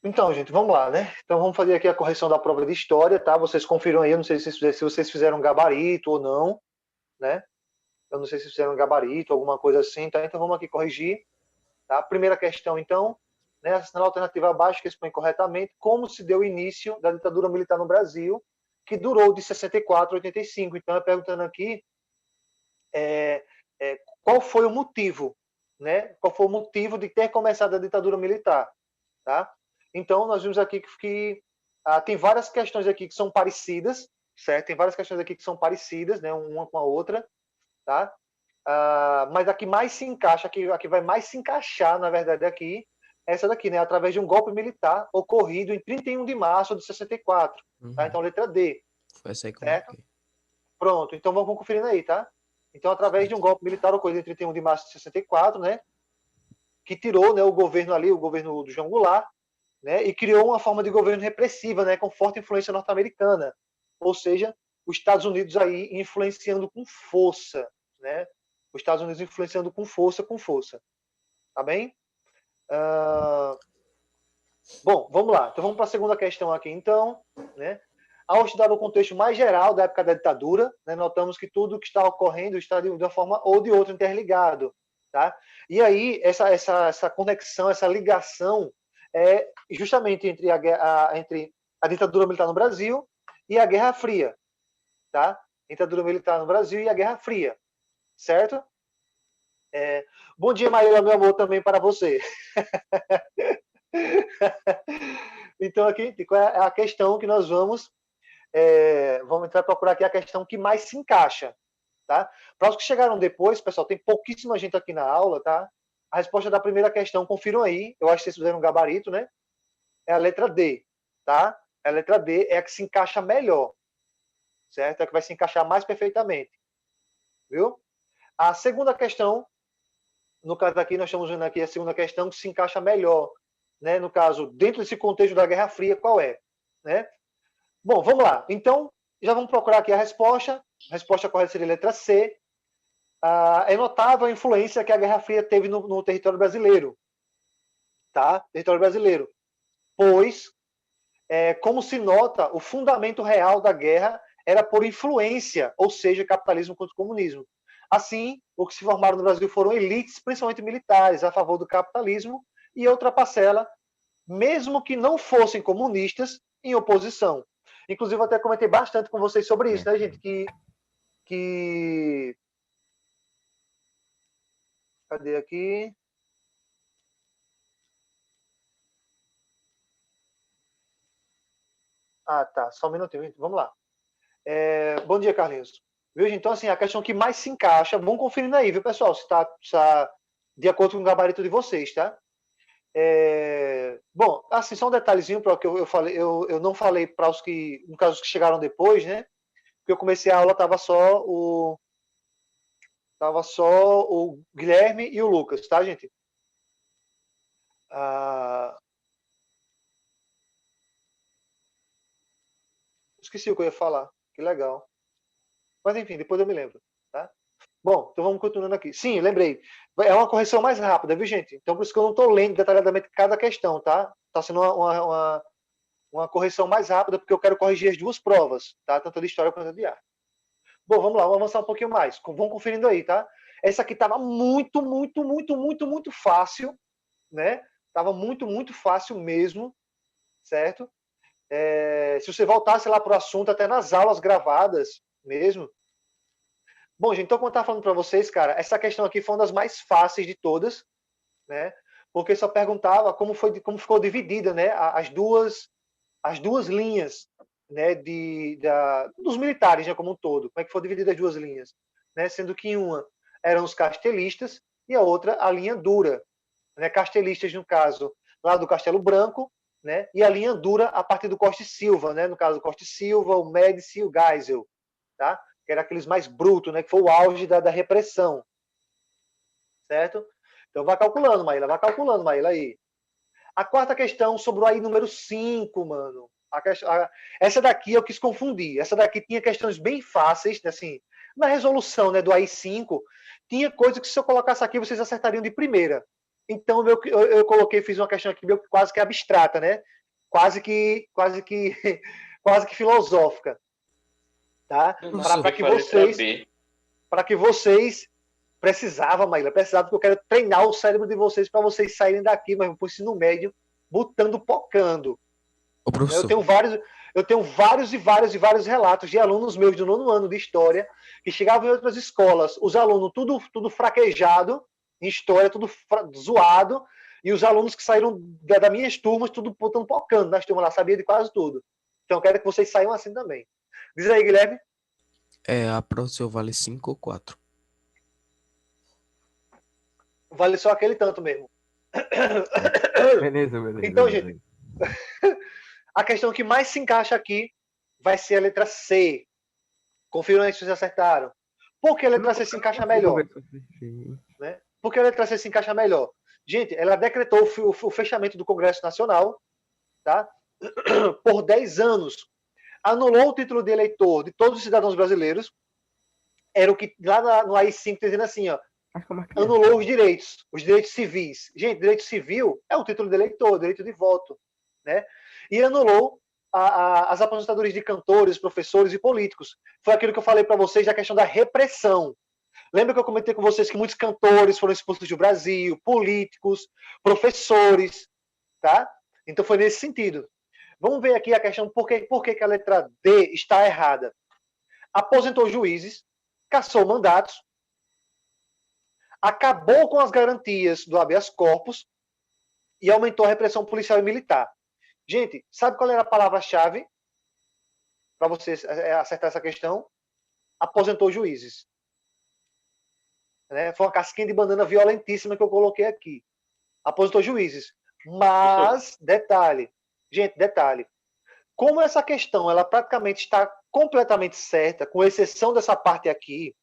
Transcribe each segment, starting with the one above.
Então, gente, vamos lá, né? Então, vamos fazer aqui a correção da prova de história, tá? Vocês confiram aí, eu não sei se vocês fizeram gabarito ou não, né? Eu não sei se fizeram gabarito, alguma coisa assim, tá? Então, vamos aqui corrigir, tá? Primeira questão, então, né? Assinala a alternativa abaixo que expõe corretamente como se deu o início da ditadura militar no Brasil, que durou de 64 a 85. Então, eu perguntando aqui qual foi o motivo, né? Qual foi o motivo de ter começado a ditadura militar, tá? Então, nós vimos aqui que tem várias questões aqui que são parecidas, certo? Tem várias questões aqui que são parecidas, né? Uma com a outra, tá? Mas a que mais se encaixa, a que vai mais se encaixar, na verdade, aqui, é essa daqui, né? Através de um golpe militar ocorrido em 31 de março de 64, tá? Uhum. Então, letra D, Foi essa aí que eu certo? marquei. Pronto, então vamos conferindo aí, tá? Então, através de um Certo. golpe militar ocorrido em 31 de março de 64, né? Que tirou, né, o governo ali, o governo do João Goulart, né, e criou uma forma de governo repressiva, né, com forte influência norte-americana, ou seja, os Estados Unidos aí influenciando com força, né, os Estados Unidos influenciando com força, tá bem? Uh, Bom, vamos lá. Então vamos para a segunda questão aqui, então, né? Ao estudar o contexto mais geral da época da ditadura, né, notamos que tudo que está ocorrendo está de uma forma ou de outra interligado, tá? E aí essa conexão, essa ligação é justamente entre a ditadura militar no Brasil e a Guerra Fria, tá? Ditadura militar no Brasil e a Guerra Fria, certo? Bom dia, Maíra, meu amor, também para você. Então aqui é a questão que nós vamos entrar procurar aqui a questão que mais se encaixa, tá? Para os que chegaram depois, pessoal, tem pouquíssima gente aqui na aula, tá? A resposta da primeira questão, confiram aí, eu acho que vocês fizeram um gabarito, né? É a letra D, tá? A letra D é a que se encaixa melhor, certo? É a que vai se encaixar mais perfeitamente, viu? A segunda questão, no caso aqui, nós estamos vendo aqui a segunda questão que se encaixa melhor, né? No caso, dentro desse contexto da Guerra Fria, qual é? Né? Bom, vamos lá. Então, já vamos procurar aqui a resposta. A resposta correta seria a letra C. É notável a influência que a Guerra Fria teve no território brasileiro, tá? Território brasileiro. Pois, como se nota, o fundamento real da guerra era por influência, ou seja, capitalismo contra o comunismo. Assim, o que se formaram no Brasil foram elites, principalmente militares, a favor do capitalismo, e outra parcela, mesmo que não fossem comunistas, em oposição. Inclusive, eu até comentei bastante com vocês sobre isso, né, gente? Que... Cadê aqui? Ah, tá. Só um minutinho. Vamos lá. Bom dia, Carlinhos. Viu, gente? Então, assim, a questão que mais se encaixa, vão conferindo aí, viu, pessoal? Se tá de acordo com o gabarito de vocês, tá? Bom, assim, só um detalhezinho para o que eu falei. Eu não falei para os que, no caso, os que chegaram depois, né? Porque eu comecei a aula, tava só o Guilherme e o Lucas, tá, gente? Ah, esqueci o que eu ia falar. Que legal. Mas enfim, depois eu me lembro, tá? Bom, então vamos continuando aqui. Sim, lembrei. É uma correção mais rápida, viu, gente? Então por isso que eu não estou lendo detalhadamente cada questão, tá? Está sendo uma correção mais rápida, porque eu quero corrigir as duas provas, tá? Tanto de história quanto de arte. Bom, vamos lá, vamos avançar um pouquinho mais. Vão conferindo aí, tá? Essa aqui estava muito, muito, muito, muito, muito fácil, né? Estava muito, muito fácil mesmo, certo? Se você voltasse lá para o assunto, até nas aulas gravadas mesmo. Bom, gente, então como eu estava falando para vocês, cara, essa questão aqui foi uma das mais fáceis de todas, né? Porque só perguntava como ficou dividida, né? As duas linhas, né? Dos militares, né? Como um todo, como é que foi dividida as duas linhas, né? Sendo que uma eram os castelistas e a outra a linha dura, né? Castelistas no caso lá do Castelo Branco, né? E a linha dura a partir do Costa e Silva, né? No caso do Costa e Silva, o Médici e o Geisel, tá? Que era aqueles mais brutos, né? Que foi o auge da repressão, certo? Então vai calculando, Maíla, aí. A quarta questão sobre o AI número 5, mano. Essa daqui eu quis confundir. Essa daqui tinha questões bem fáceis, assim, na resolução, né, do AI 5, tinha coisa que se eu colocasse aqui vocês acertariam de primeira. Então, eu coloquei, fiz uma questão aqui meio quase que abstrata, né? Quase que, quase que filosófica, tá? Nossa, Para que foi a letra vocês, B. para que vocês precisava, Maíla, precisava, porque eu quero treinar o cérebro de vocês para vocês saírem daqui, mas pro ensino médio, botando, pocando. Ô, Eu professor, tenho vários e vários relatos de alunos meus do 9º ano de história que chegavam em outras escolas, os alunos tudo fraquejado em história, tudo zoado, e os alunos que saíram das minhas turmas, tudo botando pocando nas turmas lá, sabia de quase tudo. Então eu quero que vocês saiam assim também. Diz aí, Guilherme. a prova do seu vale 5 ou 4? Vale só aquele tanto mesmo. Beleza. Então, gente, a questão que mais se encaixa aqui vai ser a letra C. Confiram aí se vocês acertaram. Por que a letra C se encaixa melhor? Né? Por que a letra C se encaixa melhor? Gente, ela decretou o fechamento do Congresso Nacional, tá? Por 10 anos. Anulou o título de eleitor de todos os cidadãos brasileiros. Era o que lá no AI-5 está dizendo assim, ó. Anulou os direitos civis. Gente, direito civil é o título de eleitor, direito de voto, né? E anulou as aposentadorias de cantores, professores e políticos. Foi aquilo que eu falei para vocês da questão da repressão. Lembra que eu comentei com vocês que muitos cantores foram expulsos do Brasil, políticos, professores, tá? Então foi nesse sentido. Vamos ver aqui a questão por que a letra D está errada. Aposentou juízes, cassou mandatos, acabou com as garantias do habeas corpus e aumentou a repressão policial e militar. Gente, sabe qual era a palavra-chave para vocês acertar essa questão? Aposentou juízes. Né? Foi uma casquinha de banana violentíssima que eu coloquei aqui. Aposentou juízes. Mas, detalhe, como essa questão ela praticamente está completamente certa, com exceção dessa parte aqui,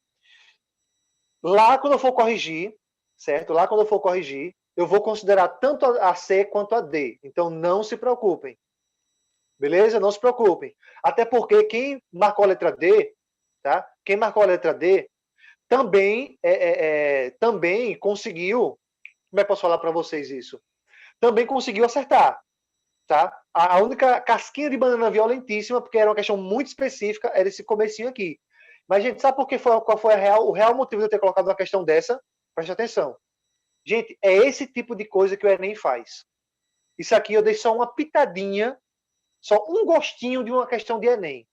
lá quando eu for corrigir, certo? Lá quando eu for corrigir, eu vou considerar tanto a C quanto a D. Então, não se preocupem. Beleza? Não se preocupem. Até porque quem marcou a letra D, tá? Quem marcou a letra D também, também conseguiu. Como é que eu posso falar para vocês isso? Também conseguiu acertar. Tá? A única casquinha de banana violentíssima, porque era uma questão muito específica, era esse comecinho aqui. Mas, gente, sabe qual foi o real motivo de eu ter colocado uma questão dessa? Preste atenção. Gente, é esse tipo de coisa que o Enem faz. Isso aqui eu dei só uma pitadinha, só um gostinho de uma questão de Enem.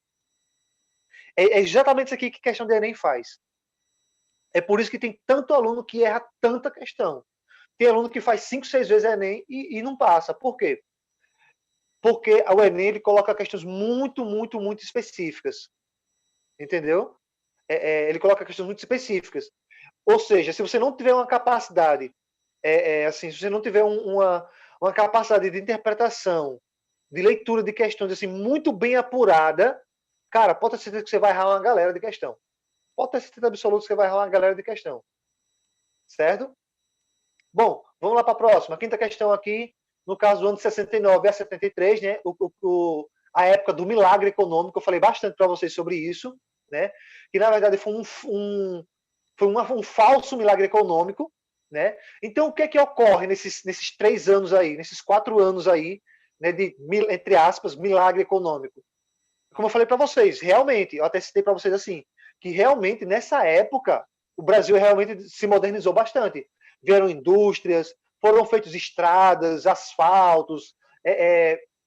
É exatamente isso aqui que a questão de Enem faz. É por isso que tem tanto aluno que erra tanta questão. Tem aluno que faz 5, 6 vezes Enem e não passa. Por quê? Porque o Enem ele coloca questões muito específicas. Entendeu? Ele coloca questões muito específicas. Ou seja, se você não tiver uma capacidade, assim, se você não tiver uma capacidade de interpretação, de leitura de questões assim, muito bem apurada, cara, pode ter certeza que você vai errar uma galera de questão. Pode ter certeza absoluta que você vai errar uma galera de questão. Certo? Bom, vamos lá para a próxima. A quinta questão aqui, no caso do ano de 69 a 73, né? A época do milagre econômico, eu falei bastante para vocês sobre isso, né? Que na verdade foi um falso milagre econômico, né? Então o que é que ocorre nesses 3 anos aí, nesses 4 anos aí, né? De, entre aspas, milagre econômico? Como eu falei para vocês, realmente, eu até citei para vocês assim, que realmente nessa época o Brasil realmente se modernizou bastante. Vieram indústrias, foram feitas estradas, asfaltos,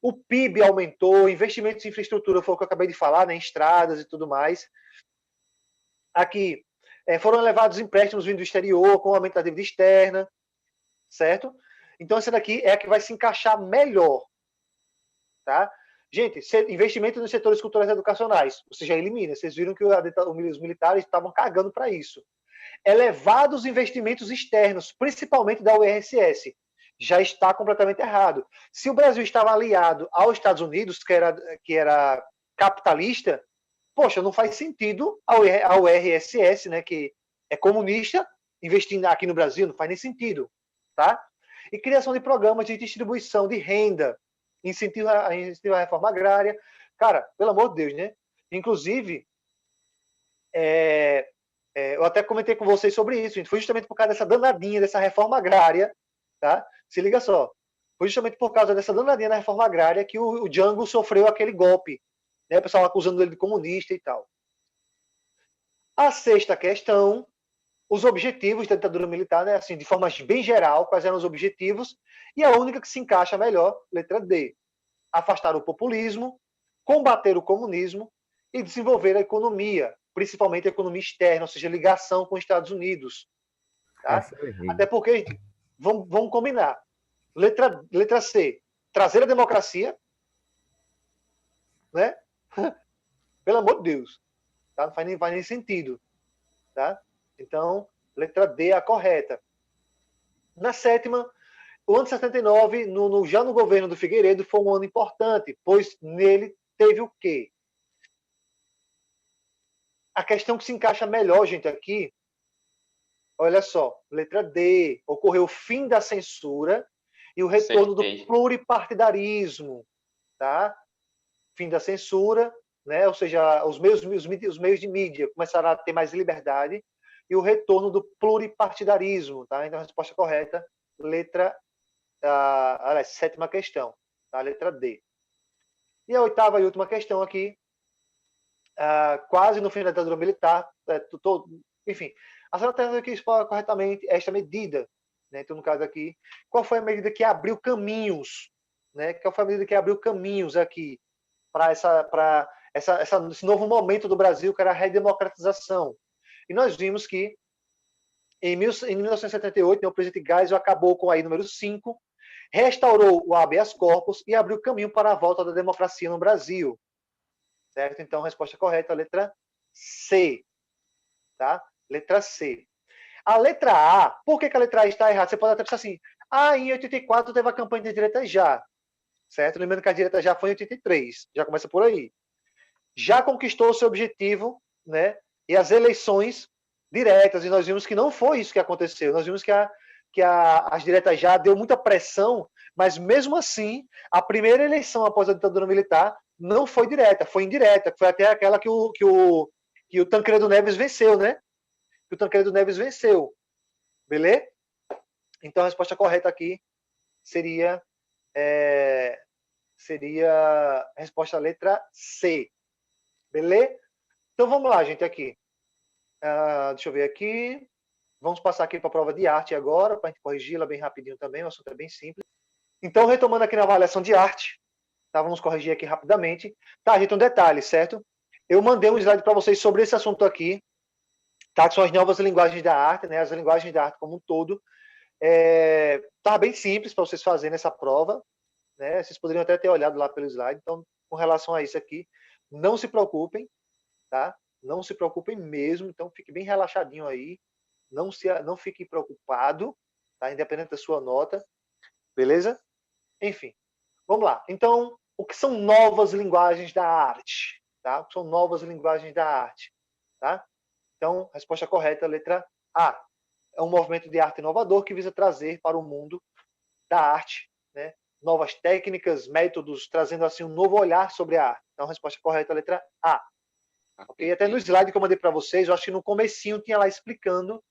o PIB aumentou, investimentos em infraestrutura foi o que eu acabei de falar, né, em estradas e tudo mais. Aqui, foram elevados empréstimos vindo do exterior, com o aumento da dívida externa, certo? Então, essa daqui é a que vai se encaixar melhor, tá? Gente, investimento nos setores culturais e educacionais, você já elimina. Vocês viram que os militares estavam cagando para isso. Elevados investimentos externos, principalmente da URSS, já está completamente errado. Se o Brasil estava aliado aos Estados Unidos, que era capitalista, poxa, não faz sentido a URSS, né, que é comunista, investir aqui no Brasil, não faz nem sentido, tá? E criação de programas de distribuição de renda, incentivo à reforma agrária. Cara, pelo amor de Deus, né? Inclusive, eu até comentei com vocês sobre isso, gente. Foi justamente por causa dessa danadinha, dessa reforma agrária, tá? Se liga só. Foi justamente por causa dessa danadinha na reforma agrária que o Django sofreu aquele golpe, né? O pessoal acusando ele de comunista e tal. A sexta questão, os objetivos da ditadura militar, né? Assim, de forma bem geral, quais eram os objetivos, e a única que se encaixa melhor, letra D. Afastar o populismo, combater o comunismo e desenvolver a economia, principalmente a economia externa, ou seja, ligação com os Estados Unidos. Tá? Essa eu errei. Até porque, gente, vamos combinar. Letra C, trazer a democracia, né? Pelo amor de Deus. Tá? Não faz nem sentido. Tá? Então, letra D é a correta. Na sétima, o ano de 79, já no governo do Figueiredo, foi um ano importante, pois nele teve o quê? A questão que se encaixa melhor, gente, aqui, olha só, letra D, ocorreu o fim da censura e o retorno do pluripartidarismo, tá? Fim da censura, né? Ou seja, os meios de mídia começaram a ter mais liberdade e o retorno do pluripartidarismo, tá? Então, a resposta correta, sétima questão, tá? Letra D. E a oitava e última questão aqui, quase no fim da ditadura militar, enfim, a senhora tem que expor corretamente esta medida, né? Então, no caso aqui, qual foi a medida que abriu caminhos, né? Qual foi a medida que abriu caminhos aqui para esse novo momento do Brasil, que era a redemocratização? E nós vimos que em 1978, né, o presidente Geisel acabou com a I número 5, restaurou o habeas corpus e abriu caminho para a volta da democracia no Brasil. Certo? Então, a resposta correta é a letra C. Tá? Letra C. A letra A, por que a letra A está errada? Você pode até pensar assim, em 84 teve a campanha de direita já. Certo? Lembrando que a direita já foi em 83. Já começa por aí. Já conquistou o seu objetivo, né? E as eleições diretas, e nós vimos que não foi isso que aconteceu. Nós vimos que as diretas já deu muita pressão, mas mesmo assim, a primeira eleição após a ditadura militar não foi direta, foi indireta, foi até aquela que o Tancredo Neves venceu, né? Que o Tancredo Neves venceu. Beleza? Então a resposta correta aqui seria a resposta letra C. Beleza? Então vamos lá, gente, aqui. Deixa eu ver aqui. Vamos passar aqui para a prova de arte agora, para a gente corrigi-la bem rapidinho também, o assunto é bem simples. Então, retomando aqui na avaliação de arte, tá? Vamos corrigir aqui rapidamente. Tá, gente, um detalhe, certo? Eu mandei um slide para vocês sobre esse assunto aqui, tá? Que são as novas linguagens da arte, né? As linguagens da arte como um todo. Tá bem simples para vocês fazerem essa prova, né? Vocês poderiam até ter olhado lá pelo slide. Então, com relação a isso aqui, não se preocupem, tá? Não se preocupem mesmo. Então, fique bem relaxadinho aí. Não fique preocupado, tá? Independente da sua nota, beleza? Enfim, vamos lá. Então, o que são novas linguagens da arte? Tá? O que são novas linguagens da arte? Tá? Então, resposta correta, letra A. É um movimento de arte inovador que visa trazer para o mundo da arte, né, novas técnicas, métodos, trazendo assim um novo olhar sobre a arte. Então, resposta correta, letra A. Okay? Até no slide que eu mandei para vocês, eu acho que no comecinho tinha lá explicando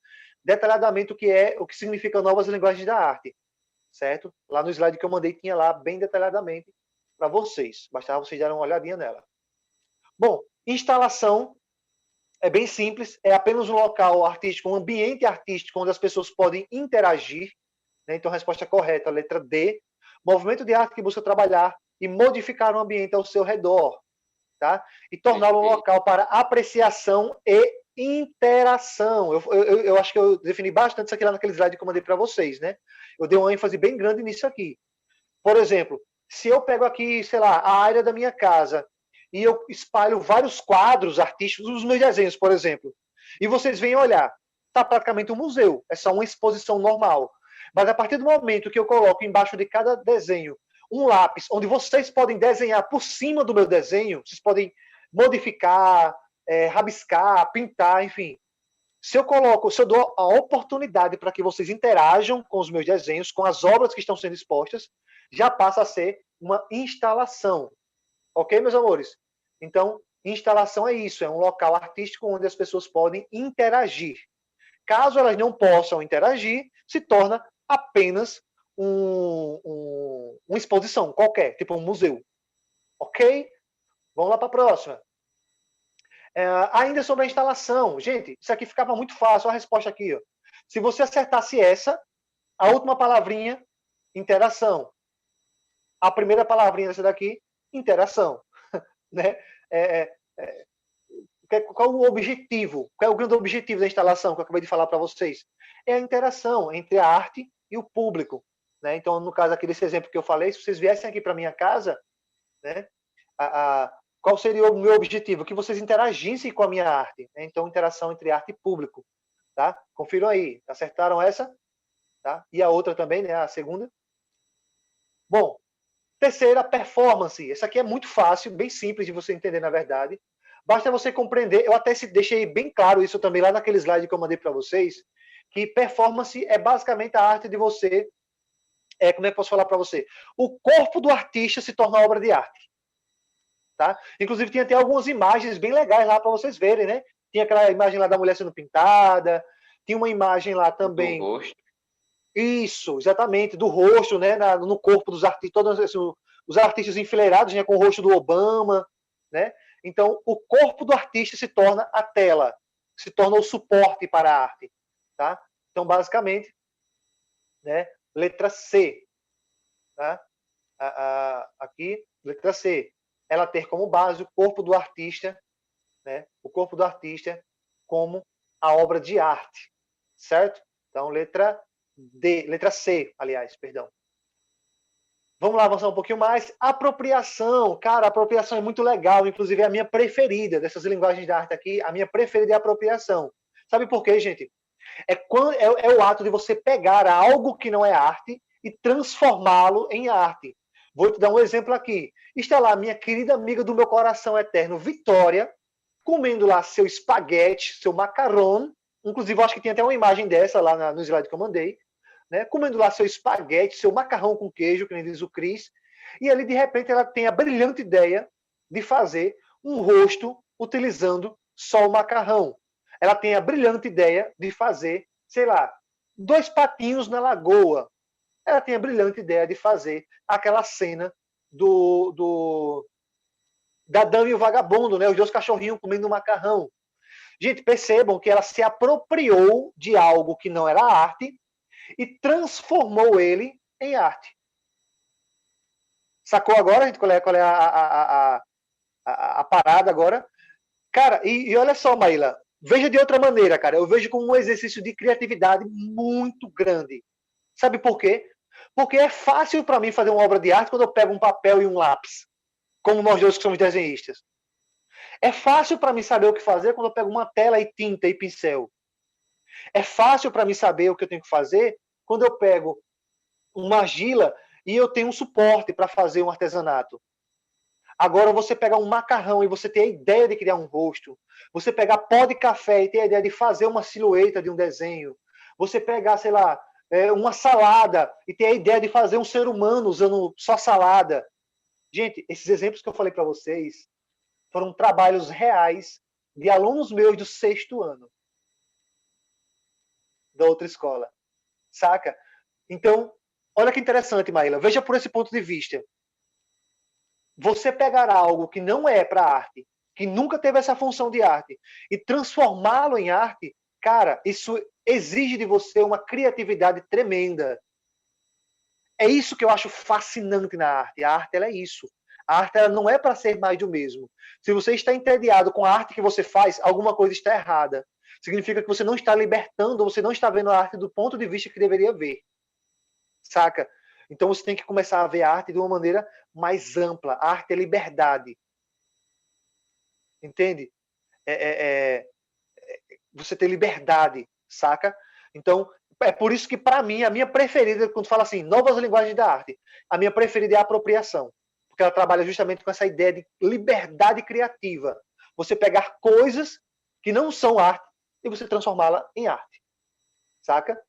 detalhadamente o que significa novas linguagens da arte, certo? Lá no slide que eu mandei tinha lá bem detalhadamente para vocês. Bastava vocês darem uma olhadinha nela. Bom, instalação é bem simples, é apenas um local artístico, um ambiente artístico onde as pessoas podem interagir, né? Então, a resposta correta, letra D. Movimento de arte que busca trabalhar e modificar o ambiente ao seu redor, tá? E torná-lo um local para apreciação e interação. Eu acho que eu defini bastante isso aqui lá naquele slide que eu mandei para vocês, né? Eu dei uma ênfase bem grande nisso aqui. Por exemplo, se eu pego aqui, sei lá, a área da minha casa e eu espalho vários quadros artísticos dos meus desenhos, por exemplo, e vocês vêm olhar, está praticamente um museu, é só uma exposição normal. Mas a partir do momento que eu coloco embaixo de cada desenho um lápis, onde vocês podem desenhar por cima do meu desenho, vocês podem modificar, rabiscar, pintar, enfim. Se eu dou a oportunidade para que vocês interajam com os meus desenhos, com as obras que estão sendo expostas, já passa a ser uma instalação. Ok, meus amores? Então, instalação é isso, é um local artístico onde as pessoas podem interagir. Caso elas não possam interagir, se torna apenas uma exposição qualquer, tipo um museu. Ok? Vamos lá para a próxima. Ainda sobre a instalação. Gente, isso aqui ficava muito fácil. A resposta aqui. Ó. Se você acertasse essa, a última palavrinha, interação. A primeira palavrinha dessa daqui, interação. Né? Qual o objetivo? Qual é o grande objetivo da instalação que eu acabei de falar para vocês? É a interação entre a arte e o público. Né? Então, no caso aqui desse exemplo que eu falei, se vocês viessem aqui para minha casa, né, qual seria o meu objetivo? Que vocês interagissem com a minha arte. Né? Então, interação entre arte e público. Tá? Confiram aí. Acertaram essa? Tá? E a outra também, né? A segunda. Bom, terceira, performance. Essa aqui é muito fácil, bem simples de você entender, na verdade. Basta você compreender, eu até deixei bem claro isso também lá naquele slide que eu mandei para vocês, que performance é basicamente a arte de você, como é que eu posso falar para você? O corpo do artista se torna obra de arte. Tá? Inclusive, tinha até algumas imagens bem legais lá para vocês verem, né? Tinha aquela imagem lá da mulher sendo pintada, tinha uma imagem lá também... Do rosto. Isso, exatamente, do rosto, né? No corpo dos artistas, todos os artistas enfileirados, né? Com o rosto do Obama, né? Então, o corpo do artista se torna a tela, se torna o suporte para a arte. Tá? Então, basicamente, né, letra C. Tá? Aqui, letra C. Ela ter como base o corpo do artista, né, o corpo do artista como a obra de arte. Certo? Então, letra C, aliás, perdão. Vamos lá avançar um pouquinho mais. Apropriação. Cara, apropriação é muito legal. Inclusive, é a minha preferida dessas linguagens de arte aqui. A minha preferida é a apropriação. Sabe por quê, gente? É o ato de você pegar algo que não é arte e transformá-lo em arte. Vou te dar um exemplo aqui. Está lá minha querida amiga do meu coração eterno, Vitória, comendo lá seu espaguete, seu macarrão. Inclusive, eu acho que tem até uma imagem dessa lá no slide que eu mandei. Né, comendo lá seu espaguete, seu macarrão com queijo, que nem diz o Cris, e ali, de repente, ela tem a brilhante ideia de fazer um rosto utilizando só o macarrão. Ela tem a brilhante ideia de fazer, sei lá, 2 patinhos na lagoa. Ela tem a brilhante ideia de fazer aquela cena da Dama e o Vagabundo, né, os 2 cachorrinhos comendo macarrão. Gente, percebam que ela se apropriou de algo que não era arte, e transformou ele em arte. Sacou agora, gente, qual é a parada agora? Cara, e olha só, Maíla, veja de outra maneira, cara. Eu vejo como um exercício de criatividade muito grande. Sabe por quê? Porque é fácil para mim fazer uma obra de arte quando eu pego um papel e um lápis, como nós dois que somos desenhistas. É fácil para mim saber o que fazer quando eu pego uma tela e tinta e pincel. É fácil para mim saber o que eu tenho que fazer quando eu pego uma argila e eu tenho um suporte para fazer um artesanato. Agora, você pegar um macarrão e você ter a ideia de criar um rosto, você pegar pó de café e ter a ideia de fazer uma silhueta de um desenho, você pegar, sei lá, uma salada e ter a ideia de fazer um ser humano usando só salada. Gente, esses exemplos que eu falei para vocês foram trabalhos reais de alunos meus do 6º ano da outra escola. Saca? Então, olha que interessante, Maíla. Veja por esse ponto de vista. Você pegar algo que não é para arte, que nunca teve essa função de arte, e transformá-lo em arte, cara, isso exige de você uma criatividade tremenda. É isso que eu acho fascinante na arte. A arte, ela é isso. A arte, ela não é para ser mais do mesmo. Se você está entediado com a arte que você faz, alguma coisa está errada. Significa que você não está libertando, você não está vendo a arte do ponto de vista que deveria ver. Saca? Então você tem que começar a ver a arte de uma maneira mais ampla. A arte é liberdade. Entende? Você tem liberdade, saca? Então, é por isso que, para mim, a minha preferida, quando fala assim, novas linguagens da arte, a minha preferida é a apropriação. Porque ela trabalha justamente com essa ideia de liberdade criativa. Você pegar coisas que não são arte e você transformá-la em arte. Saca?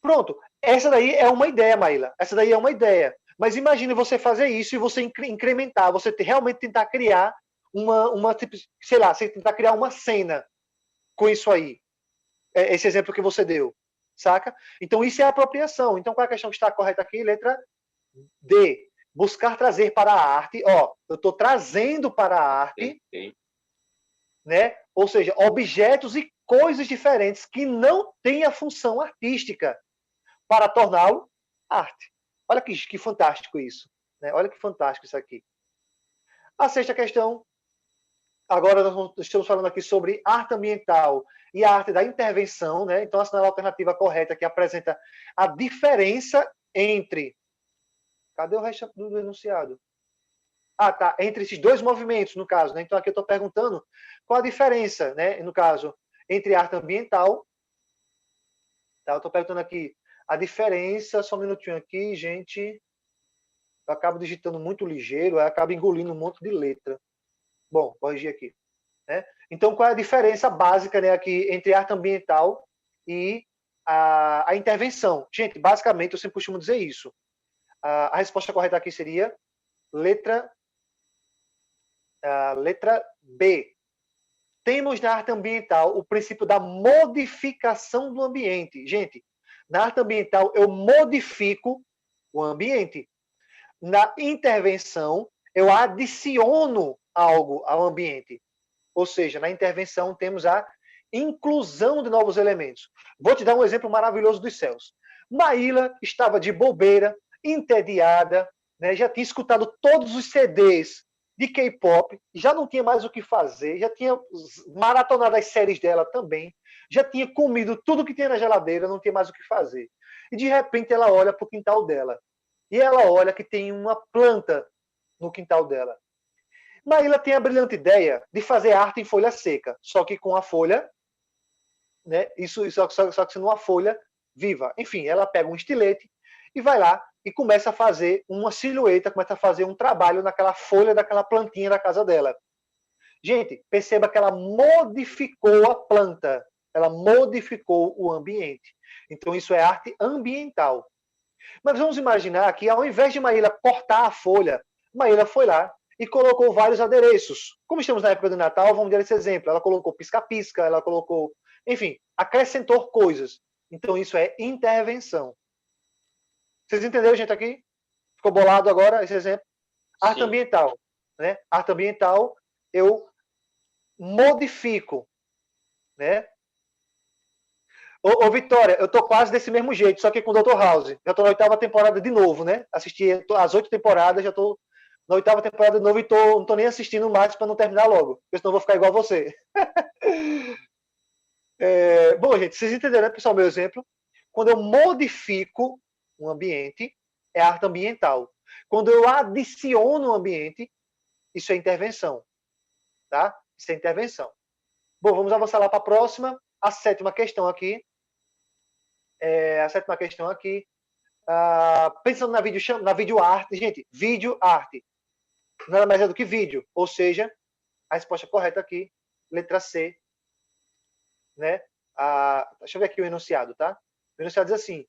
Pronto. Essa daí é uma ideia, Maíla. Essa daí é uma ideia. Mas imagine você fazer isso e você incrementar, você realmente tentar criar uma tipo, sei lá, você tentar criar uma cena com isso aí. Esse exemplo que você deu. saca? Então, isso é apropriação. Então, qual é a questão que está correta aqui? Letra D. Buscar trazer para a arte. Ó, eu estou trazendo para a arte, né? Ou seja, objetos e coisas diferentes que não têm a função artística para torná-lo arte. Olha que fantástico isso. Né? Olha que fantástico isso aqui. A sexta questão. Agora nós estamos falando aqui sobre arte ambiental e a arte da intervenção, né? Então, a alternativa correta que apresenta a diferença entre... Cadê o resto do enunciado? Ah, tá. Entre esses dois movimentos, no caso. Né? Então, aqui eu estou perguntando qual a diferença, né? No caso, entre arte ambiental... Tá? Eu estou perguntando aqui a diferença... Só um minutinho aqui, gente. Eu acabo digitando muito ligeiro, aí acabo engolindo um monte de letra. Bom, corrigir aqui. Né? Então, qual é a diferença básica, né, aqui entre arte ambiental e a intervenção? Gente, basicamente, eu sempre costumo dizer isso. A resposta correta aqui seria letra B. Temos na arte ambiental o princípio da modificação do ambiente. Gente, na arte ambiental eu modifico o ambiente. Na intervenção, eu adiciono algo ao ambiente. Ou seja, na intervenção temos a inclusão de novos elementos. Vou te dar um exemplo maravilhoso dos céus. Maíla estava de bobeira, entediada, né? Já tinha escutado todos os CDs de K-pop, já não tinha mais o que fazer, já tinha maratonado as séries dela também, já tinha comido tudo que tinha na geladeira, não tinha mais o que fazer. E de repente ela olha para o quintal dela. E ela olha que tem uma planta no quintal dela. Maíla tem a brilhante ideia de fazer arte em folha seca, só que com a folha, né? Só que sendo uma folha viva. Enfim, ela pega um estilete e vai lá e começa a fazer uma silhueta, começa a fazer um trabalho naquela folha daquela plantinha da casa dela. Gente, perceba que ela modificou a planta, ela modificou o ambiente. Então isso é arte ambiental. Mas vamos imaginar que ao invés de Maíla cortar a folha, Maíla foi lá e colocou vários adereços. Como estamos na época do Natal, vamos dar esse exemplo. Ela colocou pisca-pisca, ela colocou... Enfim, acrescentou coisas. Então, isso é intervenção. Vocês entenderam, gente, aqui? Ficou bolado agora esse exemplo? Sim. Arte ambiental. Né? Arte ambiental, eu modifico. Né? Ô, Vitória, eu tô quase desse mesmo jeito, só que com o Dr. House. Já tô na 8ª temporada de novo, né? Assisti as 8 temporadas, já tô na 8ª temporada de novo e não tô nem assistindo mais para não terminar logo, porque senão eu vou ficar igual a você. Bom, gente, vocês entenderam, né, pessoal, meu exemplo? Quando eu modifico um ambiente, é arte ambiental. Quando eu adiciono um ambiente, isso é intervenção. Tá? Isso é intervenção. Bom, vamos avançar lá para a próxima. A sétima questão aqui. Pensando na videoarte. Gente, videoarte. Nada mais é do que vídeo. Ou seja, a resposta correta aqui, letra C. Né? Deixa eu ver aqui o enunciado, tá? O enunciado diz assim: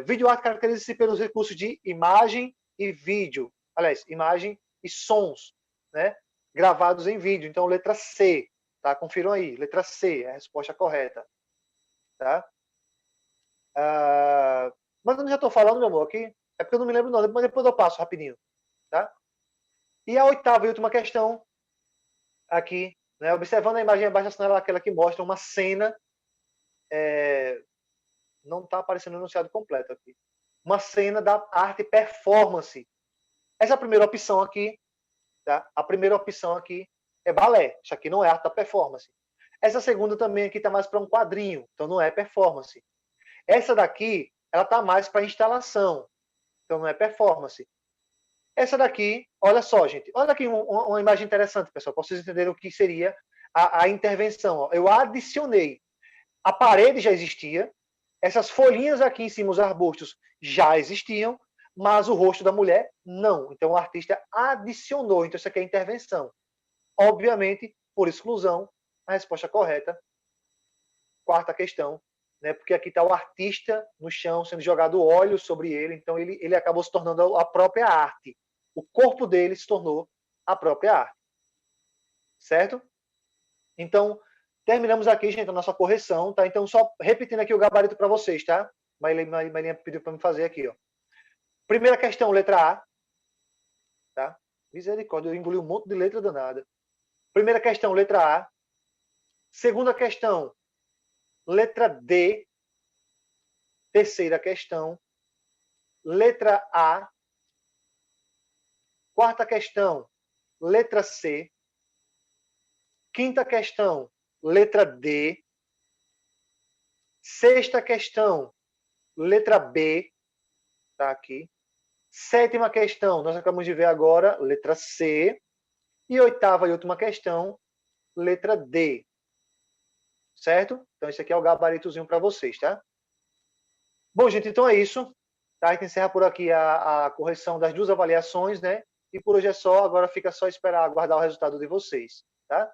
videoarte caracteriza-se pelos recursos de imagem e vídeo. Aliás, imagem e sons, né? Gravados em vídeo. Então, letra C. Tá? Confiram aí. Letra C é a resposta correta. Tá? Mas eu não já estou falando, meu amor, aqui. É porque eu não me lembro, não. Mas depois eu passo rapidinho. Tá? E a 8ª e última questão, aqui, né? Observando a imagem abaixo da janela, aquela que mostra uma cena. Não está aparecendo o enunciado completo aqui. Uma cena da arte performance. Essa primeira opção aqui, tá? A primeira opção aqui é balé. Isso aqui não é arte da performance. Essa segunda também aqui está mais para um quadrinho, então não é performance. Essa daqui, ela está mais para instalação, então não é performance. Essa daqui, olha só, gente. Olha aqui uma imagem interessante, pessoal, para vocês entenderem o que seria a intervenção. Ó. Eu adicionei. A parede já existia, essas folhinhas aqui em cima, os arbustos, já existiam, mas o rosto da mulher, não. Então, o artista adicionou. Então, isso aqui é intervenção. Obviamente, por exclusão, a resposta correta, 4ª questão, né? Porque aqui está o artista no chão, sendo jogado óleo sobre ele, então ele acabou se tornando a própria arte. O corpo dele se tornou a própria arte. Certo? Então, Terminamos aqui, gente, a nossa correção, tá? Então, só repetindo aqui o gabarito para vocês, tá? Mailinha pediu para me fazer aqui, ó. Primeira questão, letra A. Tá? Misericórdia, eu engoli um monte de letra danada. Primeira questão, letra A. Segunda questão, letra D. Terceira questão, letra A. Quarta questão, letra C. Quinta questão, letra D. Sexta questão, letra B. Tá aqui. Sétima questão, nós acabamos de ver agora, letra C. E oitava e última questão, letra D. Certo? Então, esse aqui é o gabaritozinho para vocês, tá? Bom, gente, então é isso. Tá? A gente encerra por aqui a correção das duas avaliações, né? E por hoje é só. Agora fica só esperar aguardar o resultado de vocês, tá?